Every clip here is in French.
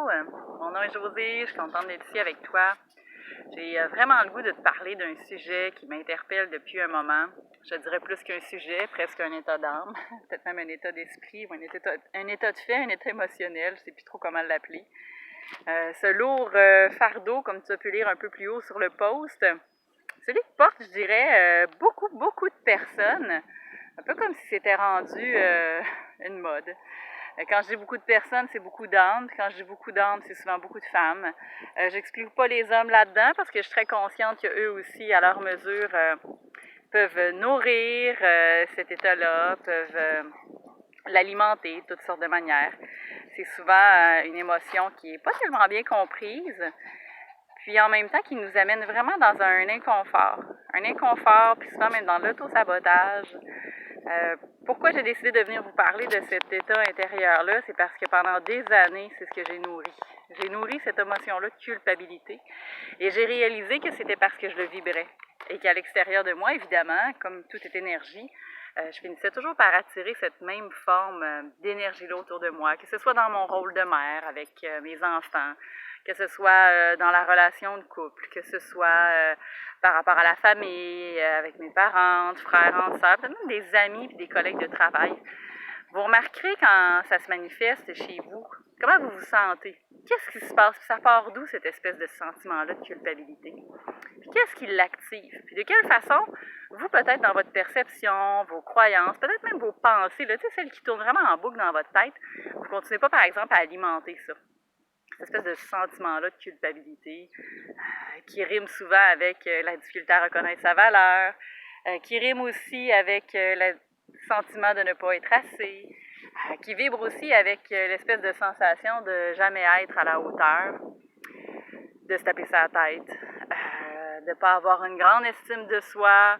Mon nom est Josée, je suis contente d'être ici avec toi. J'ai vraiment le goût de te parler d'un sujet qui m'interpelle depuis un moment. Je dirais plus qu'un sujet, presque un état d'âme, peut-être même un état d'esprit ou un état de fait, un état émotionnel, je ne sais plus trop comment l'appeler. Ce lourd fardeau, comme tu as pu lire un peu plus haut sur le post, celui qui porte, je dirais, beaucoup de personnes, un peu comme si c'était rendu une mode. Quand je dis beaucoup de personnes, c'est beaucoup d'hommes. Quand je dis beaucoup d'hommes, c'est souvent beaucoup de femmes. J'exclus pas les hommes là-dedans parce que je suis très consciente qu'eux aussi, à leur mesure, peuvent nourrir cet état-là, peuvent l'alimenter de toutes sortes de manières. C'est souvent une émotion qui n'est pas tellement bien comprise, puis en même temps qui nous amène vraiment dans un inconfort. Un inconfort, puis souvent même dans l'auto-sabotage. Pourquoi j'ai décidé de venir vous parler de cet état intérieur-là, c'est parce que pendant des années, c'est ce que j'ai nourri. J'ai nourri cette émotion-là de culpabilité et j'ai réalisé que c'était parce que je le vibrais et qu'à l'extérieur de moi, évidemment, comme tout est énergie, je finissais toujours par attirer cette même forme d'énergie-là autour de moi, que ce soit dans mon rôle de mère avec mes enfants, que ce soit dans la relation de couple, que ce soit par rapport à la famille, avec mes parents, frères, sœurs, peut-être même des amis et des collègues de travail. Vous remarquerez quand ça se manifeste chez vous, comment vous vous sentez? Qu'est-ce qui se passe? Puis ça part d'où cette espèce de sentiment-là de culpabilité? Puis qu'est-ce qui l'active? Puis de quelle façon, vous peut-être dans votre perception, vos croyances, peut-être même vos pensées, là, celles qui tournent vraiment en boucle dans votre tête, vous ne continuez pas par exemple à alimenter ça. Cette espèce de sentiment-là de culpabilité qui rime souvent avec la difficulté à reconnaître sa valeur, qui rime aussi avec le sentiment de ne pas être assez, qui vibre aussi avec l'espèce de sensation de jamais être à la hauteur, de se taper sa tête, de ne pas avoir une grande estime de soi.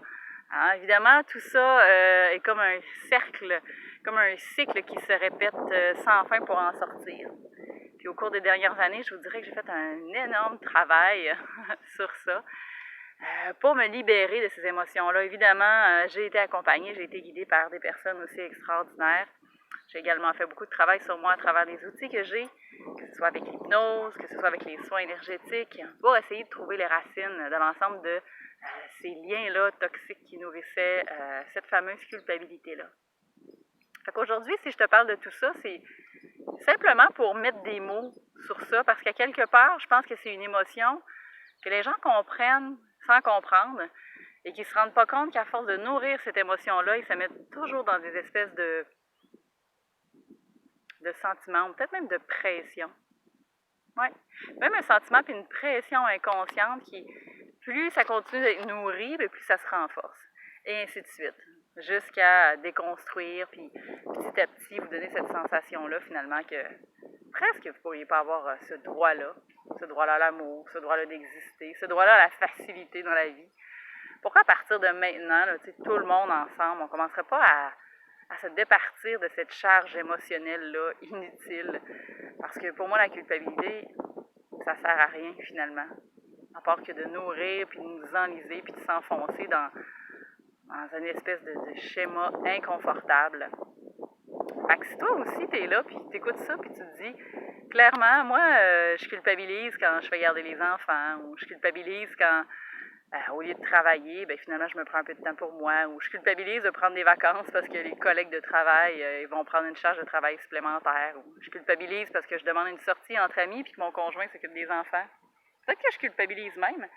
Hein, évidemment, tout ça est comme un cercle, comme un cycle qui se répète sans fin pour en sortir. Puis au cours des dernières années, je vous dirais que j'ai fait un énorme travail sur ça pour me libérer de ces émotions-là. Évidemment, j'ai été accompagnée, j'ai été guidée par des personnes aussi extraordinaires. J'ai également fait beaucoup de travail sur moi à travers les outils que j'ai, que ce soit avec l'hypnose, que ce soit avec les soins énergétiques, pour essayer de trouver les racines de l'ensemble de ces liens-là toxiques qui nourrissaient cette fameuse culpabilité-là. Fait qu'aujourd'hui, si je te parle de tout ça, c'est simplement pour mettre des mots sur ça, parce qu'à quelque part, je pense que c'est une émotion que les gens comprennent sans comprendre et qui ne se rendent pas compte qu'à force de nourrir cette émotion-là, ils se mettent toujours dans des espèces de sentiments, ou peut-être même de pression. Oui, même un sentiment puis une pression inconsciente qui, plus ça continue d'être nourri, plus ça se renforce. Et ainsi de suite. Jusqu'à déconstruire, puis petit à petit, vous donner cette sensation-là, finalement, que presque vous ne pourriez pas avoir ce droit-là à l'amour, ce droit-là d'exister, ce droit-là à la facilité dans la vie. Pourquoi à partir de maintenant, là, tout le monde ensemble, on ne commencerait pas à se départir de cette charge émotionnelle-là, inutile? Parce que pour moi, la culpabilité, ça ne sert à rien, finalement. À part que de nourrir, puis de nous enliser, puis de s'enfoncer dans une espèce de schéma inconfortable. Fait que si toi aussi t'es là, puis t'écoutes ça, puis tu te dis, clairement, moi, je culpabilise quand je fais garder les enfants, ou je culpabilise quand, au lieu de travailler, finalement, je me prends un peu de temps pour moi, ou je culpabilise de prendre des vacances parce que les collègues de travail, ils vont prendre une charge de travail supplémentaire, ou je culpabilise parce que je demande une sortie entre amis, puis que mon conjoint s'occupe des enfants. Peut-être que je culpabilise même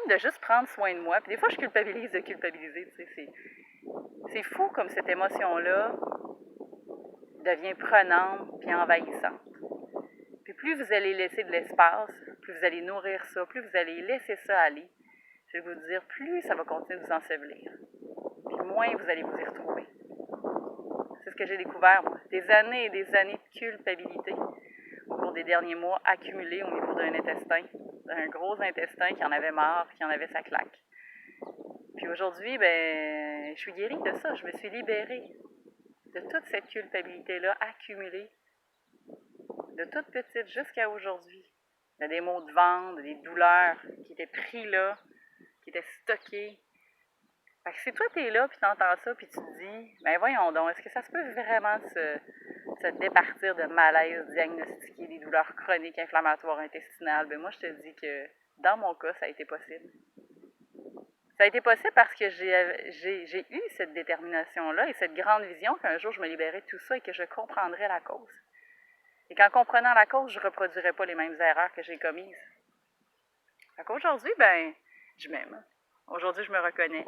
de juste prendre soin de moi. Puis des fois, je culpabilise de culpabiliser, tu sais. C'est fou comme cette émotion-là devient prenante puis envahissante. Puis plus vous allez laisser de l'espace, plus vous allez nourrir ça, plus vous allez laisser ça aller, je vais vous dire, plus ça va continuer de vous ensevelir. Puis moins vous allez vous y retrouver. C'est ce que j'ai découvert, moi. Des années et des années de culpabilité au cours des derniers mois accumulés au niveau d'un intestin, d'un gros intestin qui en avait marre, qui en avait sa claque. Puis aujourd'hui, je suis guérie de ça. Je me suis libérée de toute cette culpabilité-là accumulée, de toute petite jusqu'à aujourd'hui. Il y a des maux de ventre, des douleurs qui étaient pris là, qui étaient stockées. Fait que si toi, t'es là, puis t'entends ça, puis tu te dis, voyons donc, est-ce que ça se peut vraiment de se départir de malaise diagnostiqué, des douleurs chroniques inflammatoires intestinales, moi je te dis que dans mon cas, ça a été possible. Ça a été possible parce que j'ai eu cette détermination-là et cette grande vision qu'un jour je me libérais de tout ça et que je comprendrais la cause. Et qu'en comprenant la cause, je ne reproduirais pas les mêmes erreurs que j'ai commises. Fait qu'aujourd'hui, je m'aime. Aujourd'hui, je me reconnais.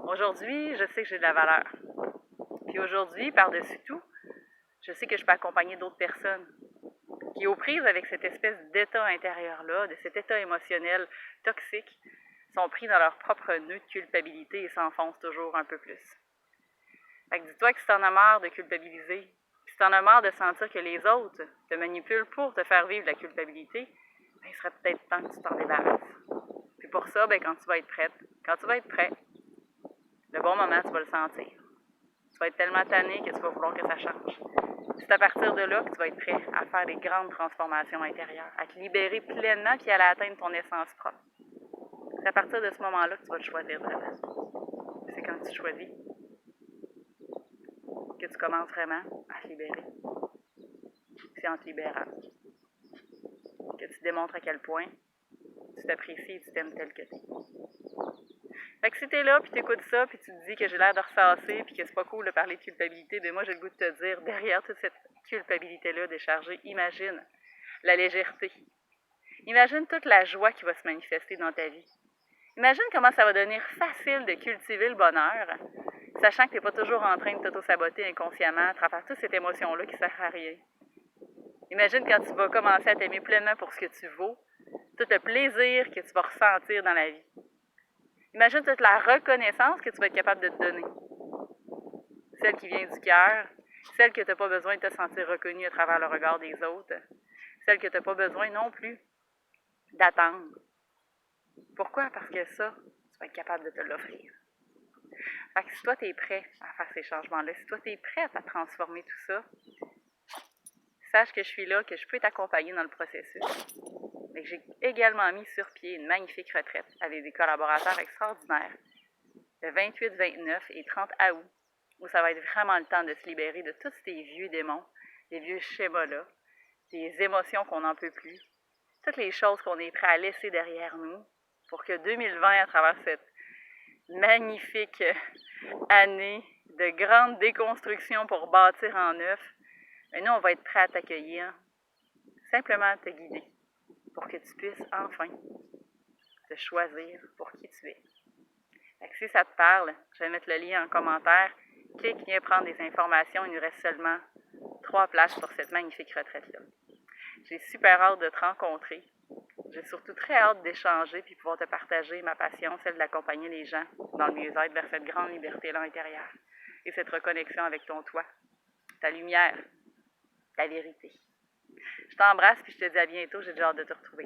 Aujourd'hui, je sais que j'ai de la valeur. Puis aujourd'hui, par-dessus tout, je sais que je peux accompagner d'autres personnes qui, aux prises avec cette espèce d'état intérieur-là, de cet état émotionnel toxique, sont pris dans leur propre nœud de culpabilité et s'enfoncent toujours un peu plus. Fait que dis-toi que si t'en as marre de culpabiliser, si t'en as marre de sentir que les autres te manipulent pour te faire vivre la culpabilité, il serait peut-être temps que tu t'en débarrasses. Puis pour ça, quand tu vas être prête, quand tu vas être prêt, le bon moment, tu vas le sentir. Tu vas être tellement tanné que tu vas vouloir que ça change. C'est à partir de là que tu vas être prêt à faire des grandes transformations intérieures, à te libérer pleinement puis à aller atteindre ton essence propre. C'est à partir de ce moment-là que tu vas te choisir vraiment. C'est quand tu choisis que tu commences vraiment à te libérer. C'est en te libérant que tu démontres à quel point tu t'apprécies et tu t'aimes tel que tu es. Fait que si t'es là, puis t'écoutes ça, puis tu te dis que j'ai l'air de ressasser, puis que c'est pas cool de parler de culpabilité, moi j'ai le goût de te dire, derrière toute cette culpabilité-là déchargée, imagine la légèreté. Imagine toute la joie qui va se manifester dans ta vie. Imagine comment ça va devenir facile de cultiver le bonheur, sachant que t'es pas toujours en train de t'auto-saboter inconsciemment à travers toute cette émotion-là qui sert à rien. Imagine quand tu vas commencer à t'aimer pleinement pour ce que tu vaux, tout le plaisir que tu vas ressentir dans la vie. Imagine toute la reconnaissance que tu vas être capable de te donner. Celle qui vient du cœur, celle que tu n'as pas besoin de te sentir reconnue à travers le regard des autres, celle que tu n'as pas besoin non plus d'attendre. Pourquoi? Parce que ça, tu vas être capable de te l'offrir. Fait que si toi, tu es prêt à faire ces changements-là, si toi, tu es prête à transformer tout ça, sache que je suis là, que je peux t'accompagner dans le processus. Mais j'ai également mis sur pied une magnifique retraite avec des collaborateurs extraordinaires le 28, 29 et 30 août, où ça va être vraiment le temps de se libérer de tous ces vieux démons, des vieux schémas-là, des émotions qu'on n'en peut plus, toutes les choses qu'on est prêt à laisser derrière nous pour que 2020, à travers cette magnifique année de grande déconstruction pour bâtir en neuf, nous, on va être prêt à t'accueillir, simplement à te guider pour que tu puisses enfin te choisir pour qui tu es. Fait que si ça te parle, je vais mettre le lien en commentaire. Clique, viens prendre des informations. Il nous reste seulement 3 places pour cette magnifique retraite-là. J'ai super hâte de te rencontrer. J'ai surtout très hâte d'échanger puis pouvoir te partager ma passion, celle d'accompagner les gens dans le mieux-être vers cette grande liberté-là intérieure et cette reconnexion avec ton toi, ta lumière, ta vérité. Je t'embrasse puis je te dis à bientôt. J'ai déjà hâte de te retrouver.